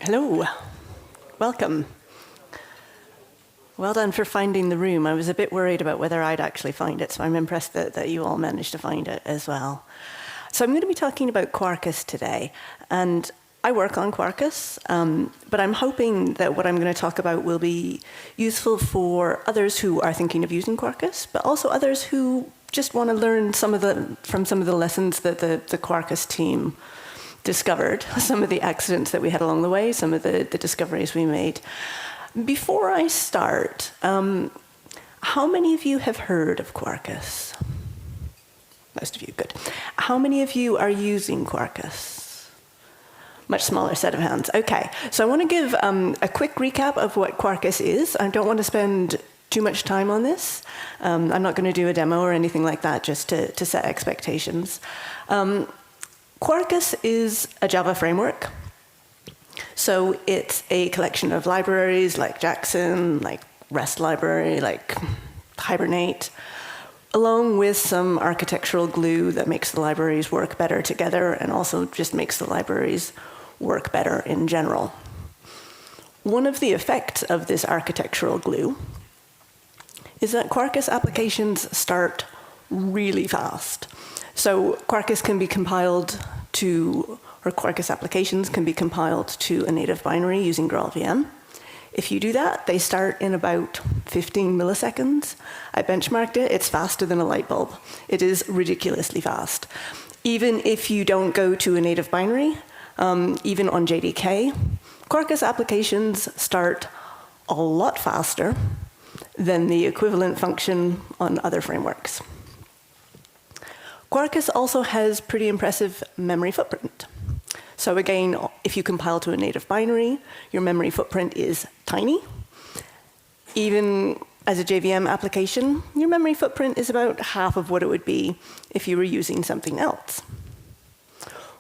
Hello, welcome. Well done for finding the room. I was a bit worried about whether I'd actually find it, so I'm impressed that you all managed to find it as well. So I'm going to be talking about Quarkus today, and I work on Quarkus, but I'm hoping that what I'm going to talk about will be useful for others who are thinking of using Quarkus, but also others who just want to learn from some of the lessons that the Quarkus team discovered, some of the accidents that we had along the way, some of the discoveries we made. Before I start, how many of you have heard of Quarkus? Most of you, good. How many of you are using Quarkus? Much smaller set of hands. Okay, so I want to give a quick recap of what Quarkus is. I don't want to spend too much time on this. I'm not going to do a demo or anything like that, just to set expectations. Quarkus is a Java framework. So it's a collection of libraries like Jackson, like REST library, like Hibernate, along with some architectural glue that makes the libraries work better together and also just makes the libraries work better in general. One of the effects of this architectural glue is that Quarkus applications start really fast. So Quarkus can be compiled to, or Quarkus applications can be compiled to a native binary using GraalVM. If you do that, they start in about 15 milliseconds. I benchmarked it, it's faster than a light bulb. It is ridiculously fast. Even if you don't go to a native binary, even on JDK, Quarkus applications start a lot faster than the equivalent function on other frameworks. Quarkus also has pretty impressive memory footprint. So again, if you compile to a native binary, your memory footprint is tiny. Even as a JVM application, your memory footprint is about half of what it would be if you were using something else.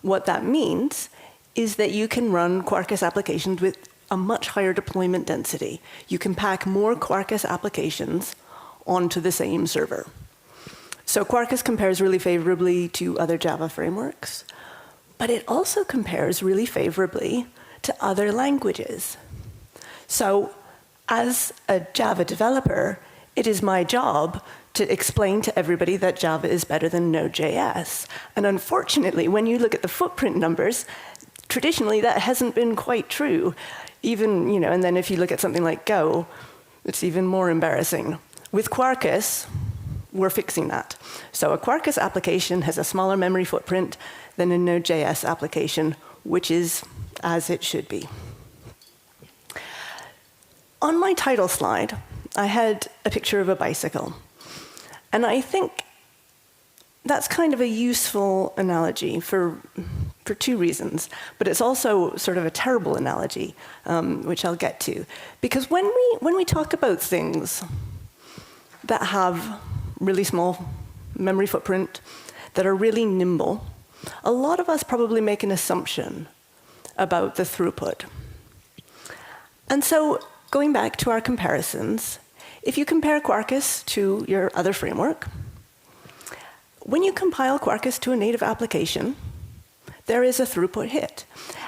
What that means is that you can run Quarkus applications with a much higher deployment density. You can pack more Quarkus applications onto the same server. So Quarkus compares really favorably to other Java frameworks, but it also compares really favorably to other languages. So as a Java developer, it is my job to explain to everybody that Java is better than Node.js. And unfortunately, when you look at the footprint numbers, traditionally that hasn't been quite true. Even, and then if you look at something like Go, it's even more embarrassing. With Quarkus, we're fixing that. So a Quarkus application has a smaller memory footprint than a Node.js application, which is as it should be. On my title slide, I had a picture of a bicycle. And I think that's kind of a useful analogy for two reasons. But it's also sort of a terrible analogy, which I'll get to. Because when we talk about things that have really small memory footprint, that are really nimble, a lot of us probably make an assumption about the throughput. And so, going back to our comparisons, if you compare Quarkus to your other framework, when you compile Quarkus to a native application, there is a throughput hit.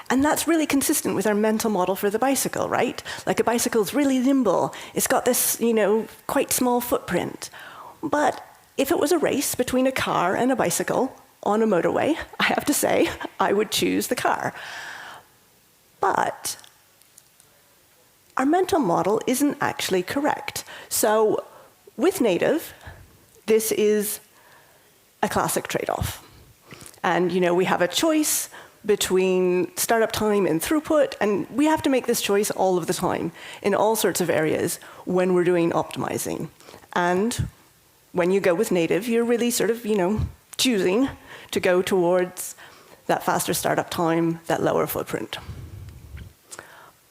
And that's really consistent with our mental model for the bicycle, right? Like a bicycle's really nimble. It's got this, quite small footprint. But if it was a race between a car and a bicycle on a motorway, I have to say, I would choose the car. But our mental model isn't actually correct. So with native, this is a classic trade-off. And we have a choice between startup time and throughput, and we have to make this choice all of the time in all sorts of areas when we're doing optimizing. And when you go with native, you're really sort of, choosing to go towards that faster startup time, that lower footprint.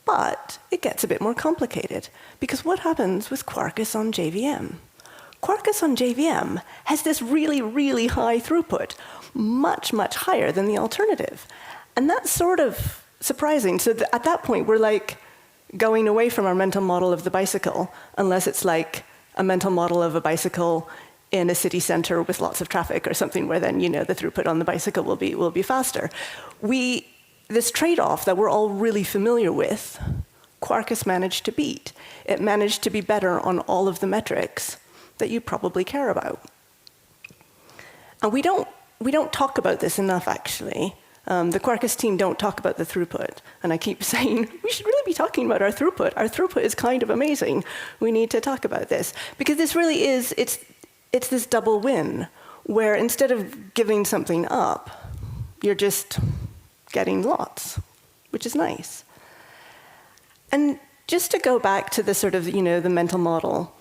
But it gets a bit more complicated, because what happens with Quarkus on JVM? Quarkus on JVM has this really, really high throughput, much, much higher than the alternative. And that's sort of surprising. So at that point, we're like going away from our mental model of the bicycle, unless it's like a mental model of a bicycle in a city center with lots of traffic or something where then, the throughput on the bicycle will be faster. We this trade-off that we're all really familiar with, Quarkus managed to beat. It managed to be better on all of the metrics that you probably care about. And we don't talk about this enough, actually. The Quarkus team don't talk about the throughput. And I keep saying, we should really be talking about our throughput. Our throughput is kind of amazing. We need to talk about this. Because this really is, it's this double win, where instead of giving something up, you're just getting lots, which is nice. And just to go back to the sort of, the mental model,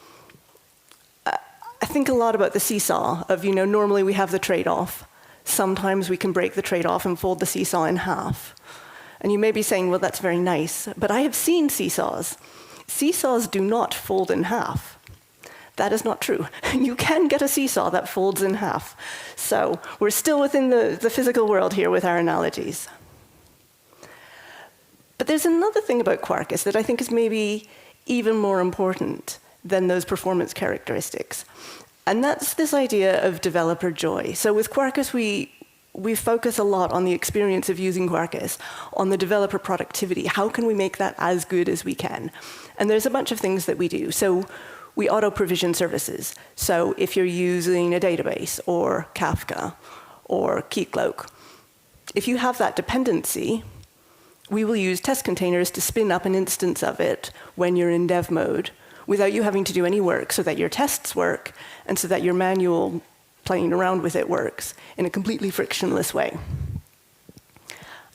I think a lot about the seesaw of, normally we have the trade-off. Sometimes we can break the trade-off and fold the seesaw in half. And you may be saying, well, that's very nice. But I have seen seesaws. Seesaws do not fold in half. That is not true. You can get a seesaw that folds in half. So we're still within the physical world here with our analogies. But there's another thing about Quarkus that I think is maybe even more important than those performance characteristics. And that's this idea of developer joy. So with Quarkus, we focus a lot on the experience of using Quarkus, on the developer productivity. How can we make that as good as we can? And there's a bunch of things that we do. So we auto-provision services. So if you're using a database or Kafka or Keycloak, if you have that dependency, we will use test containers to spin up an instance of it when you're in dev mode without you having to do any work, so that your tests work and so that your manual playing around with it works in a completely frictionless way.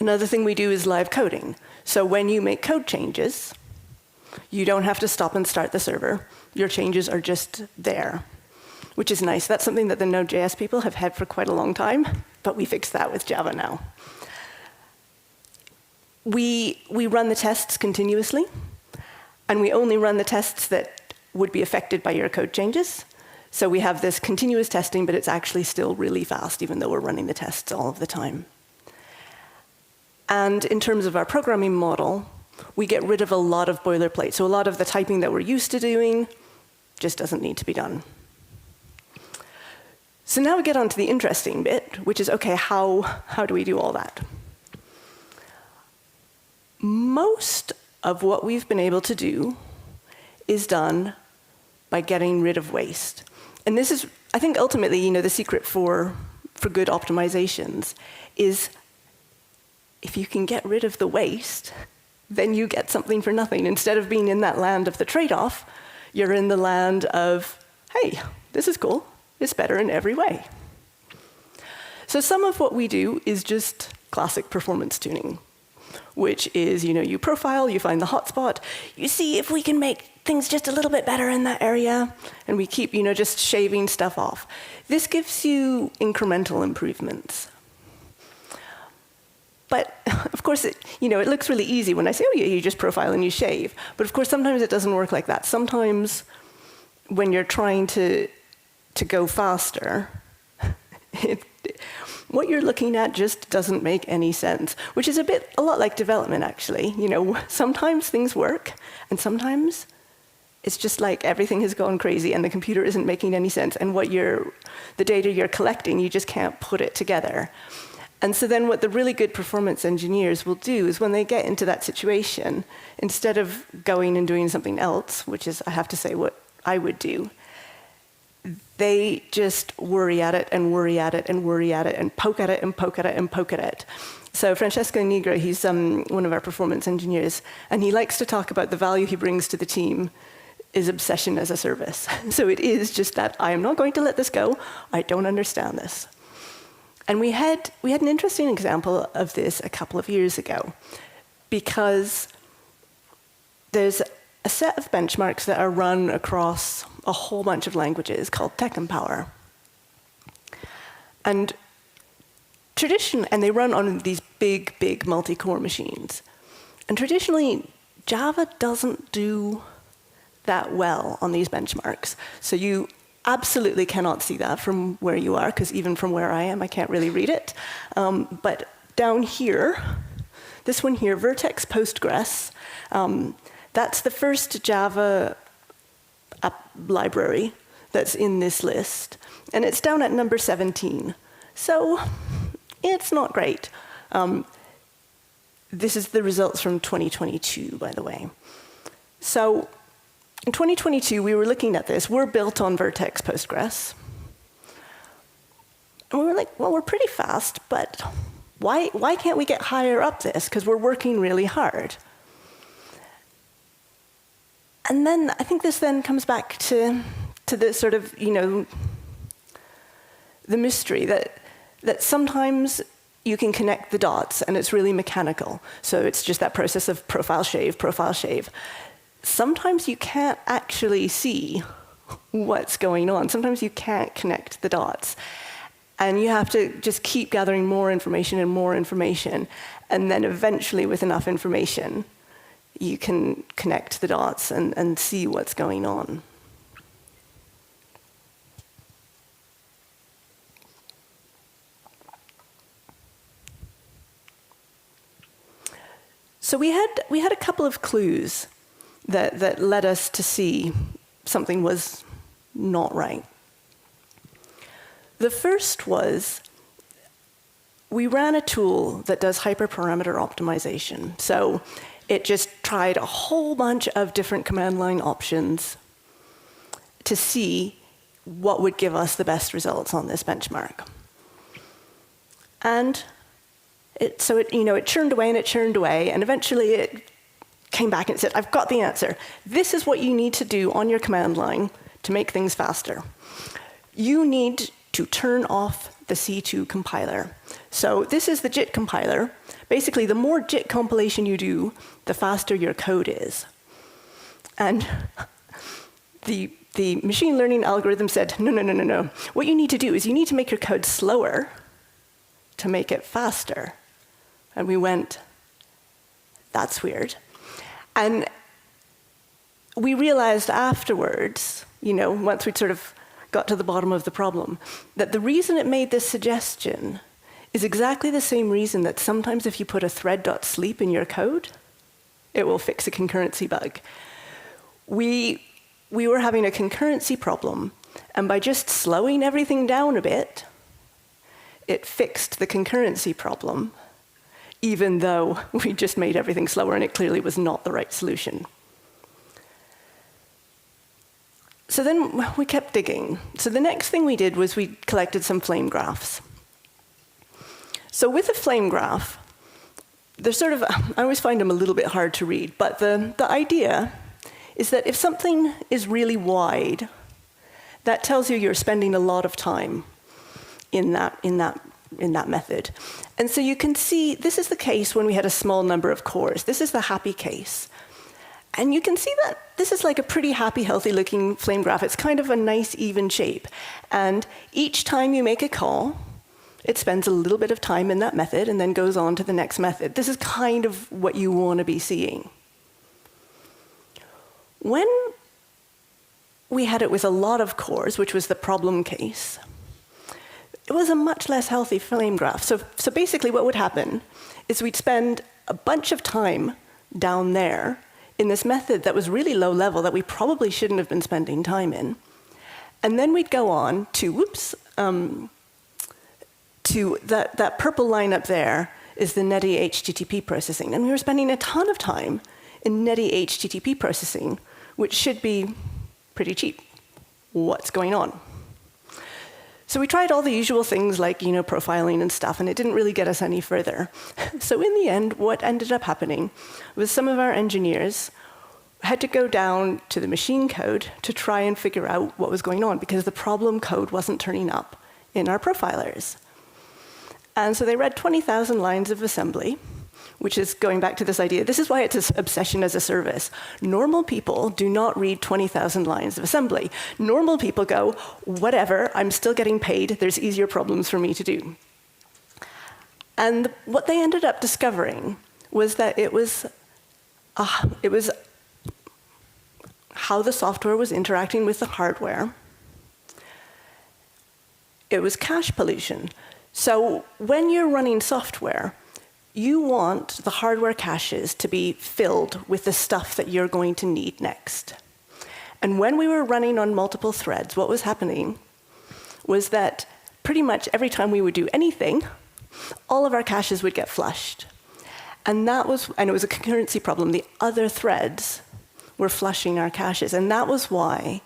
Another thing we do is live coding. So when you make code changes, you don't have to stop and start the server. Your changes are just there, which is nice. That's something that the Node.js people have had for quite a long time, but we fixed that with Java now. We run the tests continuously, and we only run the tests that would be affected by your code changes. So we have this continuous testing, but it's actually still really fast, even though we're running the tests all of the time. And in terms of our programming model, we get rid of a lot of boilerplate. So a lot of the typing that we're used to doing just doesn't need to be done. So now we get on to the interesting bit, which is, OK, how do we do all that? Most of what we've been able to do is done by getting rid of waste. And this is, I think, ultimately, the secret for good optimizations is if you can get rid of the waste, then you get something for nothing. Instead of being in that land of the trade-off, you're in the land of, hey, this is cool. It's better in every way. So some of what we do is just classic performance tuning, which is, you profile, you find the hotspot, you see if we can make things just a little bit better in that area, and we keep, just shaving stuff off. This gives you incremental improvements. But of course, it looks really easy when I say, oh, yeah, you just profile and you shave. But of course, sometimes it doesn't work like that. Sometimes when you're trying to go faster, what you're looking at just doesn't make any sense, which is a lot like development, actually. Sometimes things work, and sometimes it's just like everything has gone crazy and the computer isn't making any sense, and the data you're collecting, you just can't put it together. And so then what the really good performance engineers will do is when they get into that situation, instead of going and doing something else, which is, I have to say, what I would do, they just worry at it and worry at it and worry at it and poke at it and poke at it and poke at it. So Francesco Nigra, he's one of our performance engineers, and he likes to talk about the value he brings to the team is obsession as a service. So it is just that I am not going to let this go. I don't understand this. And we had an interesting example of this a couple of years ago, because there's a set of benchmarks that are run across a whole bunch of languages called Tech Empower. And they run on these big multi-core machines. And traditionally, Java doesn't do that well on these benchmarks. So you absolutely cannot see that from where you are, because even from where I am, I can't really read it. But down here, this one here, Vertex Postgres, that's the first Java app library that's in this list. And it's down at number 17. So it's not great. this is the results from 2022, by the way. So in 2022, we were looking at this. We're built on Vertex Postgres. And we were like, well, we're pretty fast, but why can't we get higher up this? Because we're working really hard. And then I think this then comes back to the sort of, the mystery that sometimes you can connect the dots and it's really mechanical. So it's just that process of profile shave, profile shave. Sometimes you can't actually see what's going on. Sometimes you can't connect the dots. And you have to just keep gathering more information and more information. And then eventually, with enough information, you can connect the dots and see what's going on. So we had a couple of clues that led us to see something was not right. The first was we ran a tool that does hyperparameter optimization. So it just tried a whole bunch of different command line options to see what would give us the best results on this benchmark. And it churned away and it churned away, and eventually it came back and it said, I've got the answer. This is what you need to do on your command line to make things faster. You need to turn off the C2 compiler. So this is the JIT compiler. Basically, the more JIT compilation you do, the faster your code is. And the machine learning algorithm said, no. What you need to do is you need to make your code slower to make it faster. And we went, that's weird. And we realized afterwards, once we'd sort of got to the bottom of the problem, that the reason it made this suggestion is exactly the same reason that sometimes if you put a thread.sleep in your code, it will fix a concurrency bug. We were having a concurrency problem, and by just slowing everything down a bit, it fixed the concurrency problem, even though we just made everything slower and it clearly was not the right solution. So then we kept digging. So the next thing we did was we collected some flame graphs. So with a flame graph, I always find them a little bit hard to read, but the idea is that if something is really wide, that tells you you're spending a lot of time in that method. And so you can see this is the case when we had a small number of cores. This is the happy case. And you can see that this is like a pretty happy, healthy-looking flame graph. It's kind of a nice, even shape. And each time you make a call, it spends a little bit of time in that method and then goes on to the next method. This is kind of what you want to be seeing. When we had it with a lot of cores, which was the problem case, it was a much less healthy flame graph. So basically what would happen is we'd spend a bunch of time down there in this method that was really low level that we probably shouldn't have been spending time in. And then we'd go on to, to that purple line up there is the neti HTTP processing. And we were spending a ton of time in neti HTTP processing, which should be pretty cheap. What's going on? So we tried all the usual things like, profiling and stuff, and it didn't really get us any further. So in the end, what ended up happening was some of our engineers had to go down to the machine code to try and figure out what was going on, because the problem code wasn't turning up in our profilers. And so they read 20,000 lines of assembly, which is going back to this idea. This is why it's an obsession as a service. Normal people do not read 20,000 lines of assembly. Normal people go, whatever, I'm still getting paid. There's easier problems for me to do. And what they ended up discovering was that it was how the software was interacting with the hardware. It was cache pollution. So when you're running software, you want the hardware caches to be filled with the stuff that you're going to need next. And when we were running on multiple threads, what was happening was that pretty much every time we would do anything, all of our caches would get flushed. And it was a concurrency problem. The other threads were flushing our caches, and that was why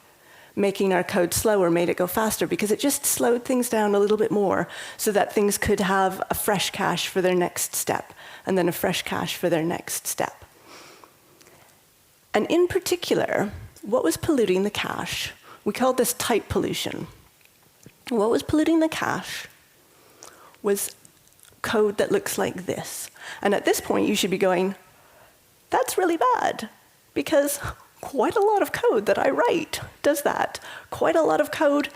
making our code slower made it go faster, because it just slowed things down a little bit more so that things could have a fresh cache for their next step, and then a fresh cache for their next step. And in particular, what was polluting the cache? We called this type pollution. What was polluting the cache was code that looks like this. And at this point, you should be going, that's really bad, because quite a lot of code that I write does that. Quite a lot of code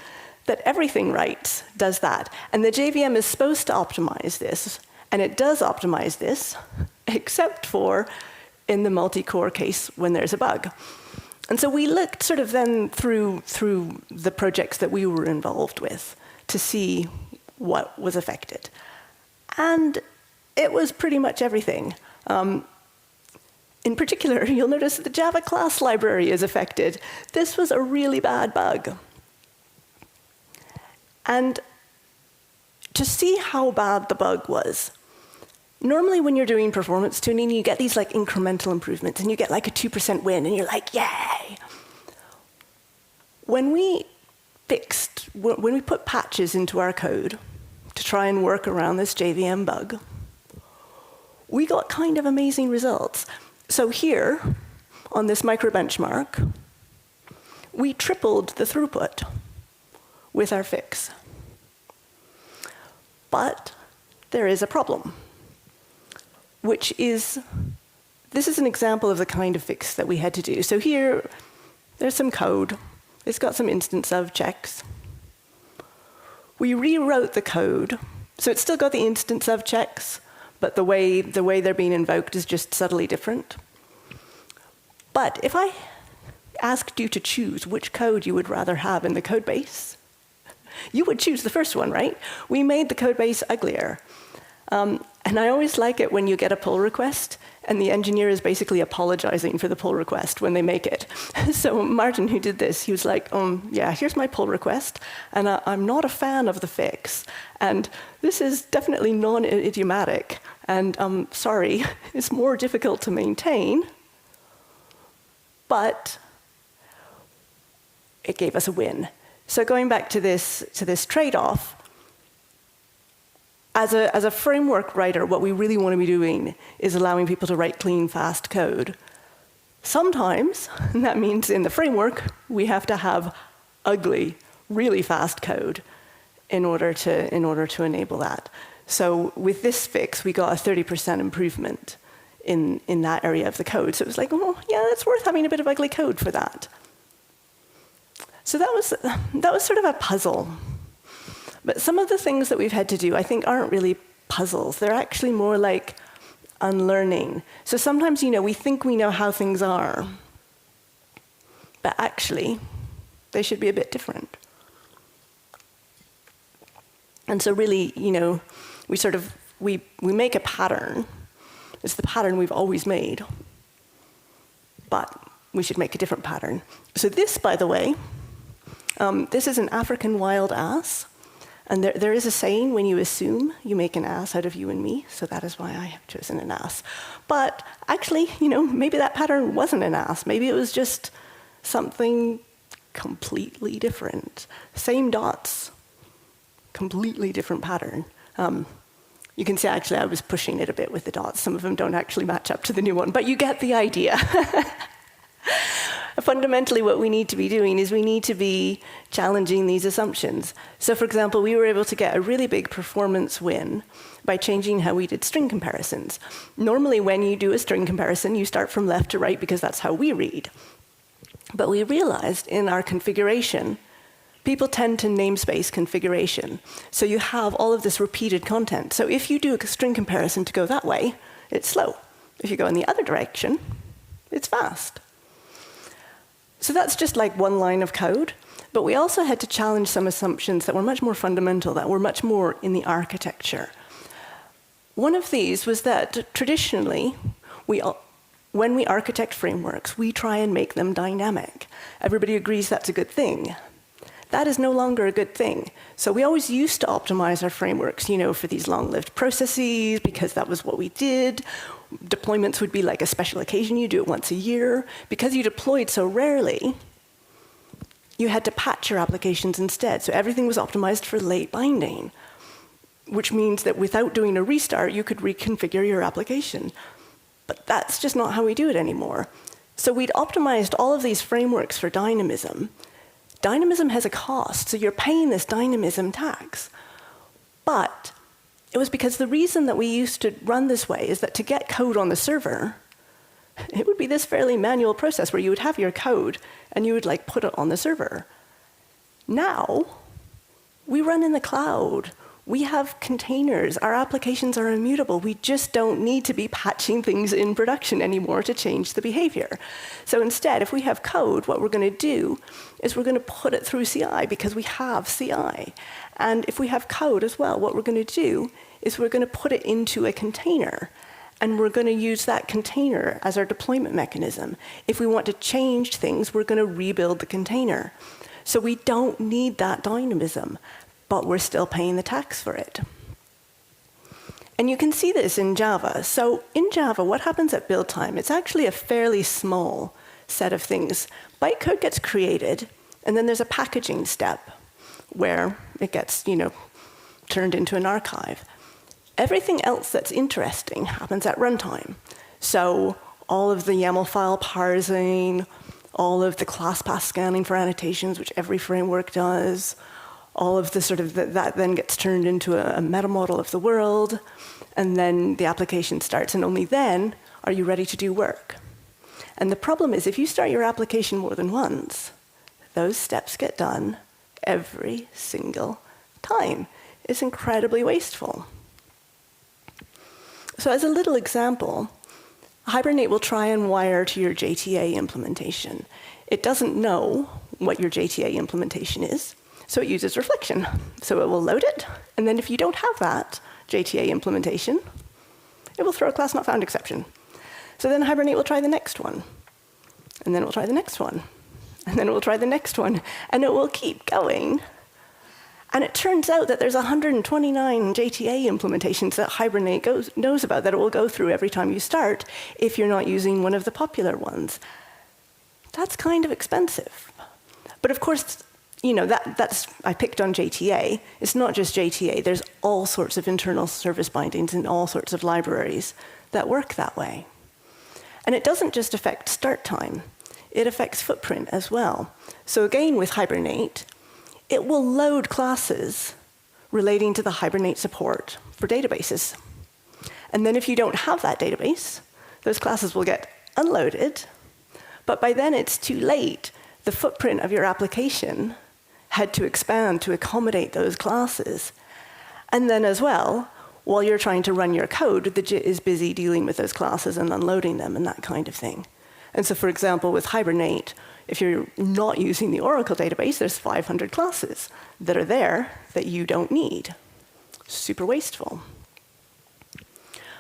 that everything writes does that. And the JVM is supposed to optimize this, and it does optimize this, except for in the multi-core case when there's a bug. And so we looked sort of then through the projects that we were involved with to see what was affected. And it was pretty much everything. In particular, you'll notice that the Java class library is affected. This was a really bad bug. And to see how bad the bug was, normally when you're doing performance tuning, you get these like incremental improvements, and you get like a 2% win, and you're like, yay! When we put patches into our code to try and work around this JVM bug, we got kind of amazing results. So here, on this micro benchmark, we tripled the throughput with our fix. But there is a problem, which is, this is an example of the kind of fix that we had to do. So here, there's some code. It's got some instance of checks. We rewrote the code, so it's still got the instance of checks, but the way they're being invoked is just subtly different. But if I asked you to choose which code you would rather have in the code base, you would choose the first one, right? We made the code base uglier. And I always like it when you get a pull request, and the engineer is basically apologizing for the pull request when they make it. So Martin, who did this, he was like, yeah, here's my pull request, and I'm not a fan of the fix. And this is definitely non-idiomatic. And sorry, it's more difficult to maintain, but it gave us a win. So going back to this trade-off, as a framework writer, what we really want to be doing is allowing people to write clean, fast code. Sometimes, and that means in the framework, we have to have ugly, really fast code in order to enable that. So with this fix, we got a 30% improvement in that area of the code. So it was like, oh, yeah, it's worth having a bit of ugly code for that. So that was sort of a puzzle. But some of the things that we've had to do, I think, aren't really puzzles. They're actually more like unlearning. So sometimes, we think we know how things are, but actually, they should be a bit different. And so really, we make a pattern. It's the pattern we've always made, but we should make a different pattern. So this, by the way, this is an African wild ass. And there is a saying, when you assume, you make an ass out of you and me, so that is why I have chosen an ass. But actually, maybe that pattern wasn't an ass. Maybe it was just something completely different. Same dots, completely different pattern. You can see, actually, I was pushing it a bit with the dots. Some of them don't actually match up to the new one, but you get the idea. Fundamentally, what we need to be doing is we need to be challenging these assumptions. So for example, we were able to get a really big performance win by changing how we did string comparisons. Normally, when you do a string comparison, you start from left to right because that's how we read. But we realized in our configuration, people tend to namespace configuration. So you have all of this repeated content. So if you do a string comparison to go that way, it's slow. If you go in the other direction, it's fast. So that's just like one line of code. But we also had to challenge some assumptions that were much more fundamental, that were much more in the architecture. One of these was that traditionally, when we architect frameworks, we try and make them dynamic. Everybody agrees that's a good thing. That is no longer a good thing. So we always used to optimize our frameworks, for these long-lived processes, because that was what we did. Deployments would be like a special occasion. You do it once a year. Because you deployed so rarely, you had to patch your applications instead. So everything was optimized for late binding, which means that without doing a restart, you could reconfigure your application. But that's just not how we do it anymore. So we'd optimized all of these frameworks for dynamism. Dynamism has a cost, so you're paying this dynamism tax. But it was because the reason that we used to run this way is that to get code on the server, it would be this fairly manual process where you would have your code and you would put it on the server. Now, we run in the cloud. We have containers. Our applications are immutable. We just don't need to be patching things in production anymore to change the behavior. So instead, if we have code, what we're going to do is we're going to put it through CI because we have CI. And if we have code as well, what we're going to do is we're going to put it into a container. And we're going to use that container as our deployment mechanism. If we want to change things, we're going to rebuild the container. So we don't need that dynamism, but we're still paying the tax for it. And you can see this in Java. So in Java, what happens at build time? It's actually a fairly small set of things. Bytecode gets created, and then there's a packaging step where it gets, turned into an archive. Everything else that's interesting happens at runtime. So all of the YAML file parsing, all of the class path scanning for annotations, which every framework does, all of the that then gets turned into a meta model of the world, and then the application starts, and only then are you ready to do work. And the problem is, if you start your application more than once, those steps get done every single time. It's incredibly wasteful. So as a little example, Hibernate will try and wire to your JTA implementation. It doesn't know what your JTA implementation is, so it uses reflection. So it will load it, and then if you don't have that JTA implementation, it will throw a class not found exception. So then Hibernate will try the next one, and then it will try the next one, and then it will try the next one, and it will keep going. And it turns out that there's 129 JTA implementations that Hibernate knows about that it will go through every time you start if you're not using one of the popular ones. That's kind of expensive. But of course, that's I picked on JTA. It's not just JTA. There's all sorts of internal service bindings in all sorts of libraries that work that way. And it doesn't just affect start time. It affects footprint as well. So again, with Hibernate, it will load classes relating to the Hibernate support for databases. And then if you don't have that database, those classes will get unloaded. But by then, it's too late. The footprint of your application had to expand to accommodate those classes. And then as well, while you're trying to run your code, the JIT is busy dealing with those classes and unloading them and that kind of thing. And so, for example, with Hibernate, if you're not using the Oracle database, there's 500 classes that are there that you don't need. Super wasteful.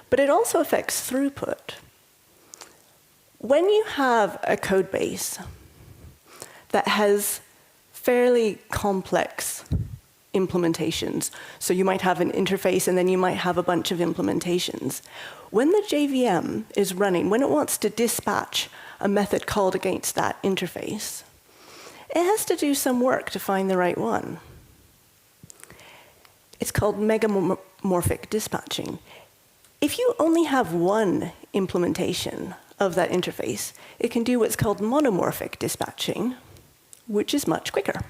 But it also affects throughput. When you have a code base that has fairly complex implementations, so you might have an interface and then you might have a bunch of implementations, when the JVM is running, when it wants to dispatch a method called against that interface, it has to do some work to find the right one. It's called megamorphic dispatching. If you only have one implementation of that interface, it can do what's called monomorphic dispatching, which is much quicker.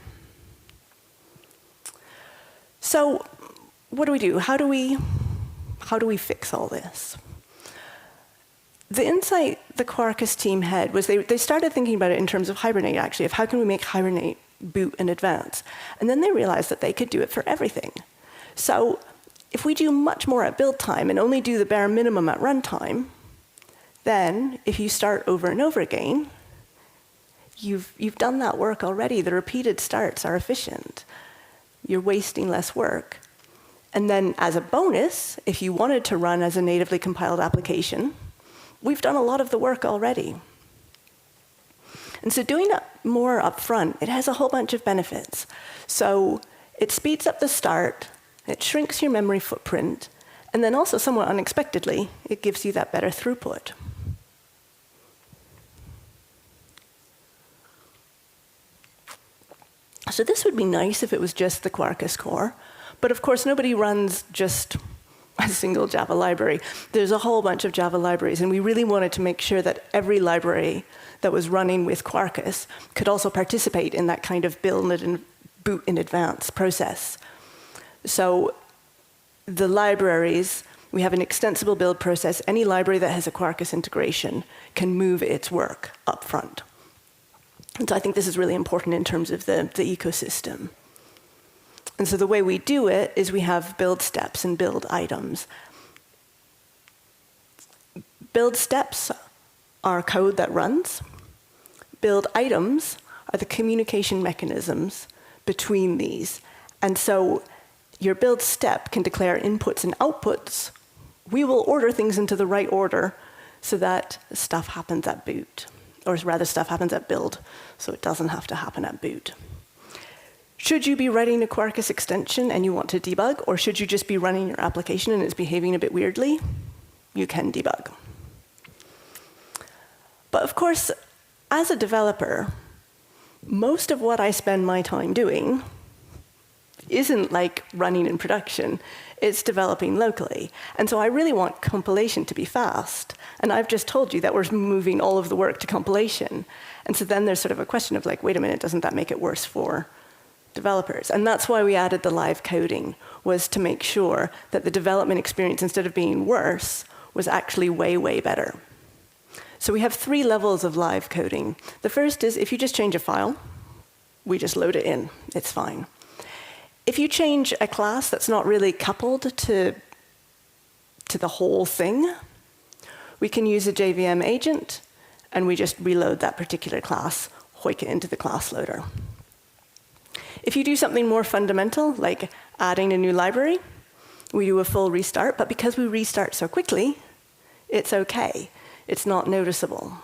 So what do we do? How do we fix all this? The insight the Quarkus team had was they started thinking about it in terms of Hibernate, actually, of how can we make Hibernate boot in advance? And then they realized that they could do it for everything. So if we do much more at build time and only do the bare minimum at runtime, then if you start over and over again, you've done that work already. The repeated starts are efficient. You're wasting less work. And then as a bonus, if you wanted to run as a natively compiled application, we've done a lot of the work already. And so doing it more up front, it has a whole bunch of benefits. So it speeds up the start, it shrinks your memory footprint, and then also somewhat unexpectedly, it gives you that better throughput. So this would be nice if it was just the Quarkus core, but of course nobody runs just a single Java library. There's a whole bunch of Java libraries, and we really wanted to make sure that every library that was running with Quarkus could also participate in that kind of build and boot in advance process. So the libraries, we have an extensible build process. Any library that has a Quarkus integration can move its work up front. And so I think this is really important in terms of the ecosystem. And so the way we do it is we have build steps and build items. Build steps are code that runs. Build items are the communication mechanisms between these. And so your build step can declare inputs and outputs. We will order things into the right order so that stuff happens at boot. Or rather, stuff happens at build, so it doesn't have to happen at boot. Should you be writing a Quarkus extension and you want to debug, or should you just be running your application and it's behaving a bit weirdly? You can debug. But of course, as a developer, most of what I spend my time doing isn't like running in production. It's developing locally. And so I really want compilation to be fast. And I've just told you that we're moving all of the work to compilation. And so then there's sort of a question of like, wait a minute, doesn't that make it worse for developers? And that's why we added the live coding, was to make sure that the development experience, instead of being worse, was actually way, way better. So we have 3 levels of live coding. The first is if you just change a file, we just load it in. It's fine. If you change a class that's not really coupled to the whole thing, we can use a JVM agent, and we just reload that particular class, hoik it into the class loader. If you do something more fundamental, like adding a new library, we do a full restart, but because we restart so quickly, it's okay. It's not noticeable.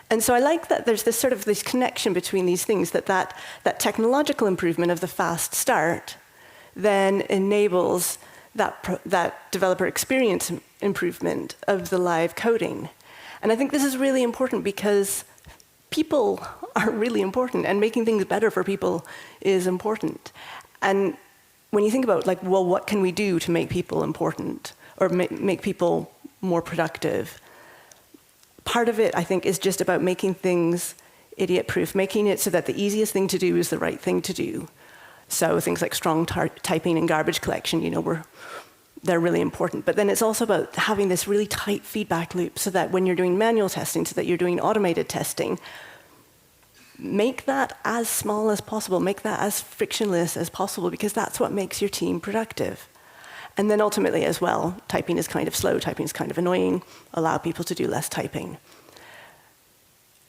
And so I like that there's this connection between these things, that technological improvement of the fast start then enables that developer experience improvement of the live coding. And I think this is really important because people are really important, and making things better for people is important. And when you think about, like, well, what can we do to make people important or make people more productive? Part of it, I think, is just about making things idiot-proof, making it so that the easiest thing to do is the right thing to do. So things like strong typing and garbage collection, they're really important. But then it's also about having this really tight feedback loop so that when you're doing manual testing, so that you're doing automated testing, make that as small as possible, make that as frictionless as possible, because that's what makes your team productive. And then ultimately as well, typing is kind of slow, typing is kind of annoying, allow people to do less typing.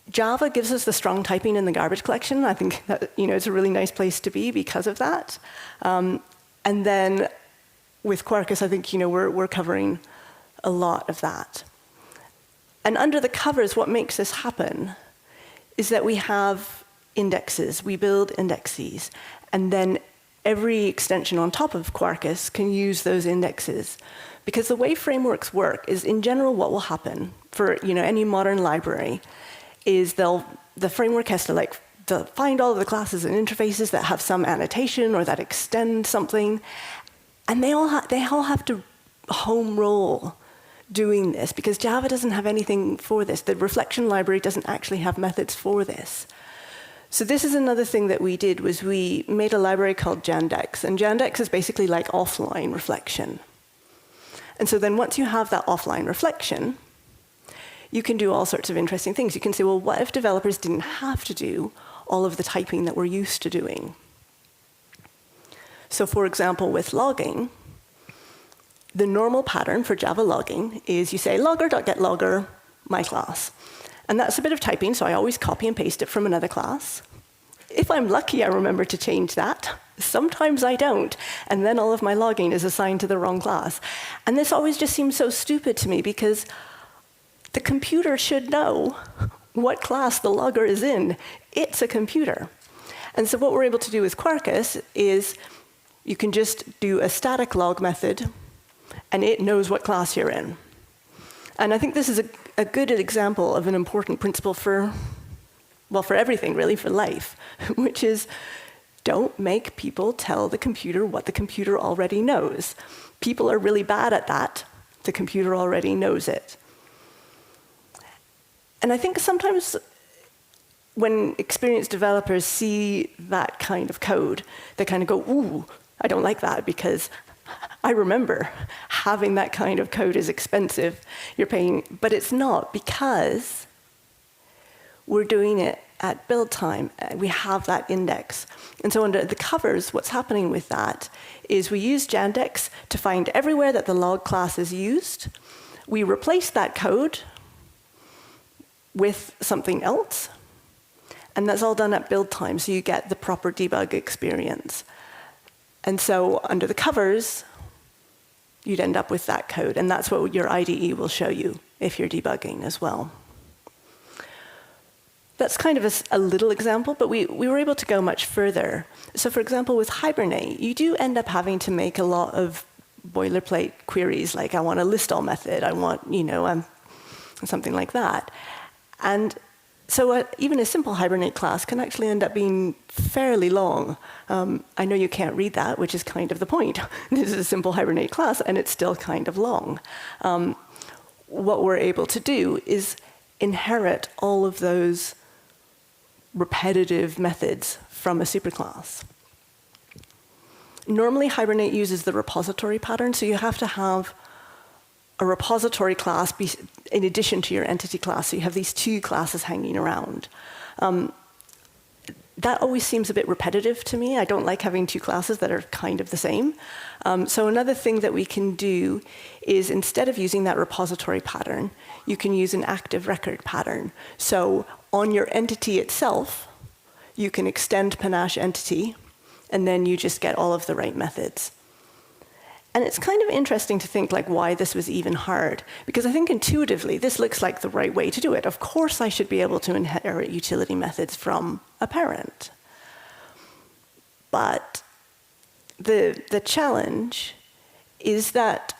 Java gives us the strong typing and the garbage collection. I think that it's a really nice place to be because of that. And then with Quarkus, I think we're covering a lot of that. And under the covers, what makes this happen is that we have indexes. We build indexes, and then every extension on top of Quarkus can use those indexes. Because the way frameworks work is, in general, what will happen for any modern library is the framework has to find all of the classes and interfaces that have some annotation or that extend something, and they all have to home roll doing this, because Java doesn't have anything for this. The reflection library doesn't actually have methods for this. So this is another thing that we did, was we made a library called Jandex. And Jandex is basically like offline reflection. And so then once you have that offline reflection, you can do all sorts of interesting things. You can say, well, what if developers didn't have to do all of the typing that we're used to doing? So for example, with logging, the normal pattern for Java logging is you say logger.getLogger, my class. And that's a bit of typing, so I always copy and paste it from another class. If I'm lucky, I remember to change that. Sometimes I don't, and then all of my logging is assigned to the wrong class. And this always just seems so stupid to me, because the computer should know what class the logger is in. It's a computer. And so what we're able to do with Quarkus is you can just do a static log method, and it knows what class you're in. And I think this is a good example of an important principle for, well, for everything, really, for life, which is don't make people tell the computer what the computer already knows. People are really bad at that. The computer already knows it. And I think sometimes when experienced developers see that kind of code, they kind of go, ooh, I don't like that, because I remember having that kind of code is expensive. You're paying, but it's not, because we're doing it at build time. We have that index. And so under the covers, what's happening with that is we use Jandex to find everywhere that the log class is used. We replace that code with something else. And that's all done at build time, so you get the proper debug experience. And so under the covers, you'd end up with that code. And that's what your IDE will show you if you're debugging as well. That's kind of a little example, but we were able to go much further. So for example, with Hibernate, you do end up having to make a lot of boilerplate queries, like I want a list all method, I want, something like that. And so even a simple Hibernate class can actually end up being fairly long. I know you can't read that, which is kind of the point. This is a simple Hibernate class, and it's still kind of long. What we're able to do is inherit all of those repetitive methods from a superclass. Normally, Hibernate uses the repository pattern, so you have to have a repository class in addition to your entity class, so you have these two classes hanging around. That always seems a bit repetitive to me. I don't like having two classes that are kind of the same. So another thing that we can do is, instead of using that repository pattern, you can use an active record pattern. So on your entity itself, you can extend panache entity, and then you just get all of the right methods. And it's kind of interesting to think like why this was even hard, because I think intuitively this looks like the right way to do it. Of course I should be able to inherit utility methods from a parent. But the challenge is that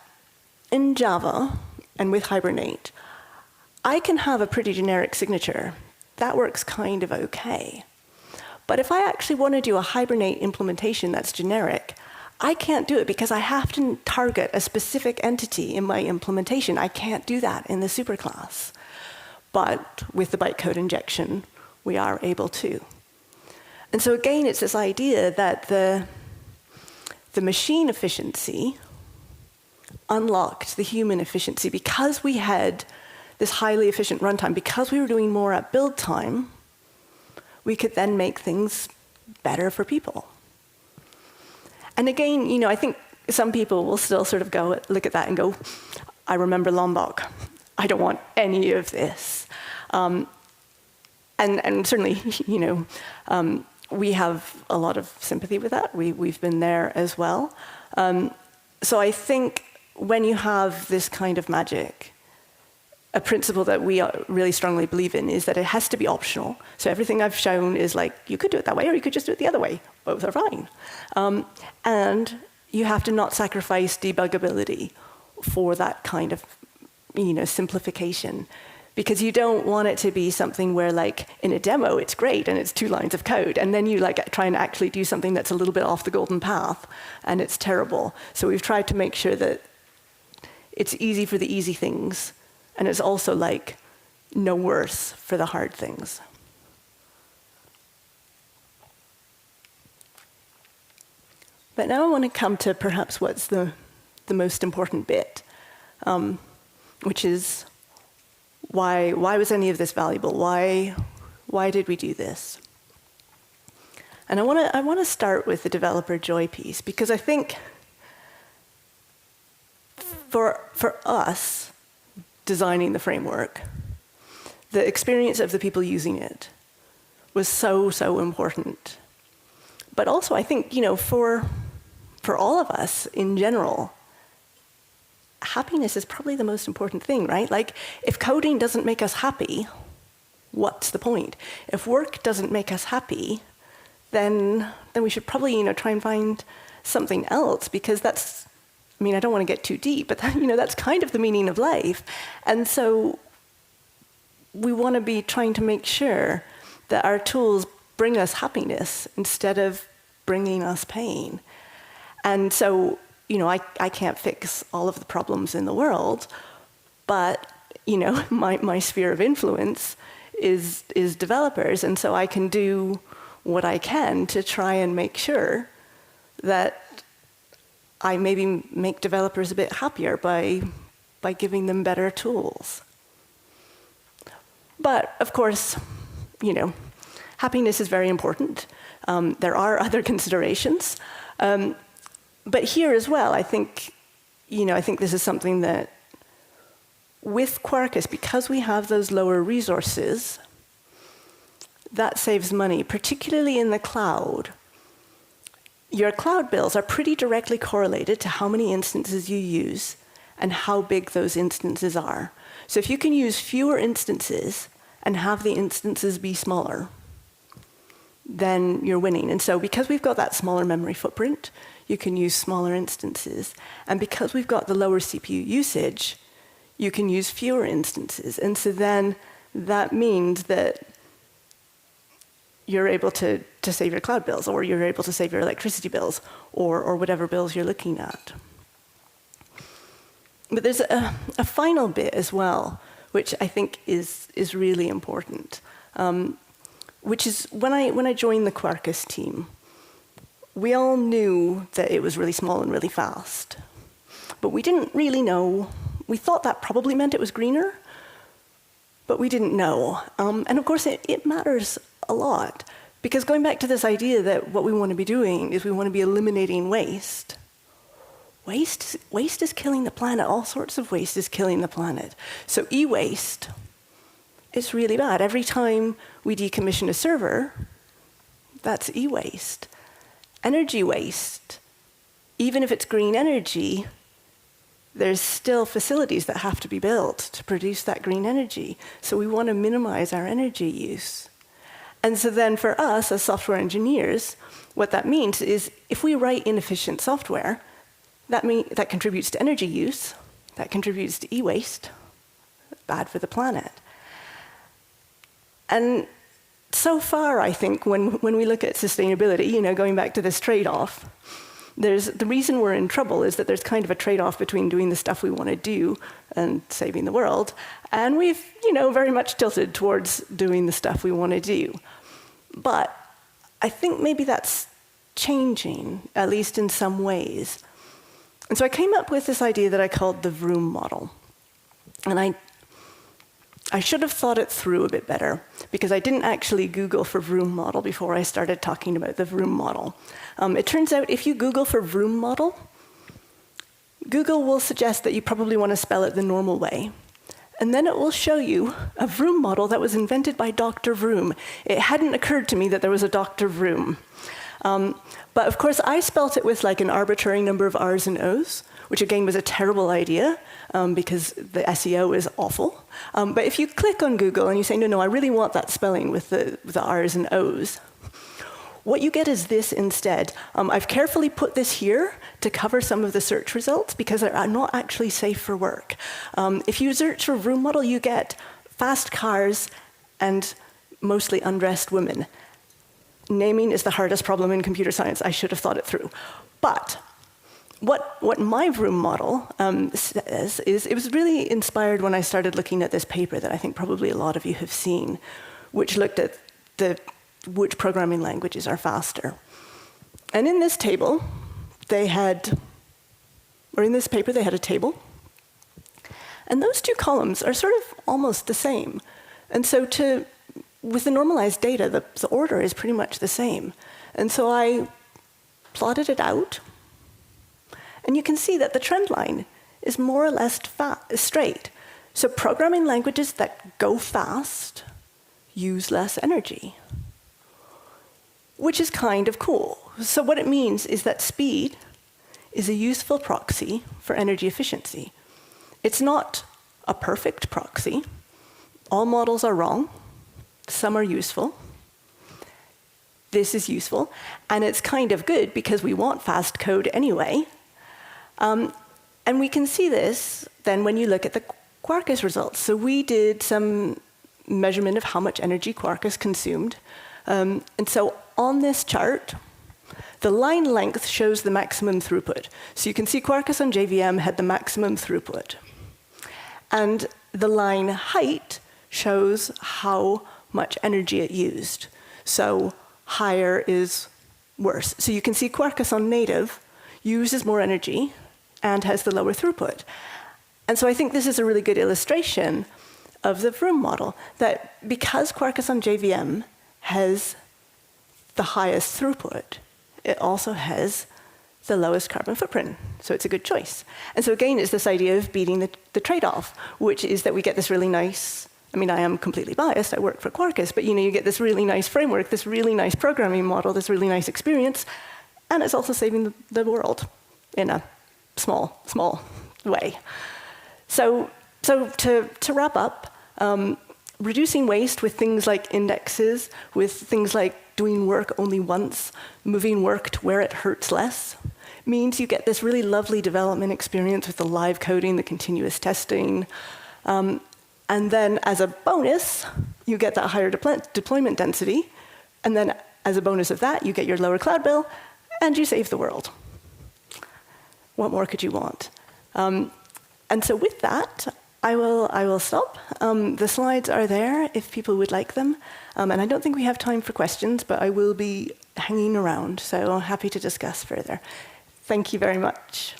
in Java and with Hibernate, I can have a pretty generic signature. That works kind of okay. But if I actually want to do a Hibernate implementation that's generic, I can't do it because I have to target a specific entity in my implementation. I can't do that in the superclass. But with the bytecode injection, we are able to. And so again, it's this idea that the machine efficiency unlocked the human efficiency. Because we had this highly efficient runtime, because we were doing more at build time, we could then make things better for people. And again, I think some people will still sort of go look at that and go, I remember Lombok. I don't want any of this. And certainly, we have a lot of sympathy with that. We've been there as well. So I think when you have this kind of magic, a principle that we really strongly believe in is that it has to be optional. So everything I've shown is like, you could do it that way, or you could just do it the other way. Both are fine. And you have to not sacrifice debuggability for that kind of, simplification. Because you don't want it to be something where, like, in a demo, it's great, and it's 2 lines of code. And then you, try and actually do something that's a little bit off the golden path, and it's terrible. So we've tried to make sure that it's easy for the easy things, and it's also, no worse for the hard things. But now I want to come to perhaps what's the most important bit, which is why was any of this valuable? Why did we do this? And I want to start with the developer joy piece, because I think for us designing the framework, the experience of the people using it was so important. But also, I think, for all of us in general, happiness is probably the most important thing, right? If coding doesn't make us happy, what's the point? If work doesn't make us happy, then we should probably, try and find something else, because that's, I don't want to get too deep, but that's kind of the meaning of life. And so we want to be trying to make sure that our tools bring us happiness instead of bringing us pain. And so, I can't fix all of the problems in the world, but, my sphere of influence is developers, and so I can do what I can to try and make sure that I maybe make developers a bit happier by giving them better tools. But, of course, happiness is very important. There are other considerations. But here as well, I think this is something that, with Quarkus, because we have those lower resources, that saves money, particularly in the cloud. Your cloud bills are pretty directly correlated to how many instances you use and how big those instances are. So if you can use fewer instances and have the instances be smaller, then you're winning. And so because we've got that smaller memory footprint, you can use smaller instances. And because we've got the lower CPU usage, you can use fewer instances. And so then that means that you're able to save your cloud bills, or you're able to save your electricity bills, or whatever bills you're looking at. But there's a final bit as well, which I think is really important, which is when I joined the Quarkus team, we all knew that it was really small and really fast, but we didn't really know. We thought that probably meant it was greener, but we didn't know. And of course, it matters a lot, because going back to this idea that what we want to be doing is we want to be eliminating waste. Waste is killing the planet. All sorts of waste is killing the planet. So e-waste, it's really bad. Every time we decommission a server, that's e-waste. Energy waste, even if it's green energy, there's still facilities that have to be built to produce that green energy. So we want to minimize our energy use. And so then for us as software engineers, what that means is if we write inefficient software, that contributes to energy use, that contributes to e-waste, bad for the planet. And so far, I think, when we look at sustainability, going back to this trade-off, the reason we're in trouble is that there's kind of a trade-off between doing the stuff we want to do and saving the world, and we've, very much tilted towards doing the stuff we want to do. But I think maybe that's changing, at least in some ways. And so I came up with this idea that I called the Vroom model. And I should have thought it through a bit better, because I didn't actually Google for Vroom model before I started talking about the Vroom model. It turns out if you Google for Vroom model, Google will suggest that you probably want to spell it the normal way. And then it will show you a Vroom model that was invented by Dr. Vroom. It hadn't occurred to me that there was a Dr. Vroom. But of course, I spelt it with like an arbitrary number of R's and O's, which again was a terrible idea because the SEO is awful. But if you click on Google and you say, no, I really want that spelling with the R's and O's, what you get is this instead. I've carefully put this here to cover some of the search results because they're not actually safe for work. If you search for Vroom model, you get fast cars and mostly undressed women. Naming is the hardest problem in computer science. I should have thought it through. But what my Vroom model says is, it was really inspired when I started looking at this paper that I think probably a lot of you have seen, which looked at which programming languages are faster. And in this table, in this paper, they had a table. And those two columns are sort of almost the same. And so with the normalized data, the order is pretty much the same. And so I plotted it out. And you can see that the trend line is more or less straight. So programming languages that go fast use less energy, which is kind of cool. So what it means is that speed is a useful proxy for energy efficiency. It's not a perfect proxy. All models are wrong. Some are useful. This is useful. And it's kind of good because we want fast code anyway. And we can see this then when you look at the Quarkus results. So we did some measurement of how much energy Quarkus consumed. And so on this chart, the line length shows the maximum throughput. So you can see Quarkus on JVM had the maximum throughput. And the line height shows how much energy it used. So higher is worse. So you can see Quarkus on native uses more energy and has the lower throughput. And so I think this is a really good illustration of the Vroom model, that because Quarkus on JVM has the highest throughput, it also has the lowest carbon footprint. So it's a good choice. And so again, it's this idea of beating the trade-off, which is that we get this really nice, I mean, I am completely biased, I work for Quarkus, but you get this really nice framework, this really nice programming model, this really nice experience, and it's also saving the world in a small way. So to wrap up, reducing waste with things like indexes, with things like doing work only once, moving work to where it hurts less, means you get this really lovely development experience with the live coding, the continuous testing. And then as a bonus, you get that higher deployment density. And then as a bonus of that, you get your lower cloud bill, and you save the world. What more could you want? And so with that, I will stop. The slides are there if people would like them. And I don't think we have time for questions, but I will be hanging around, so happy to discuss further. Thank you very much.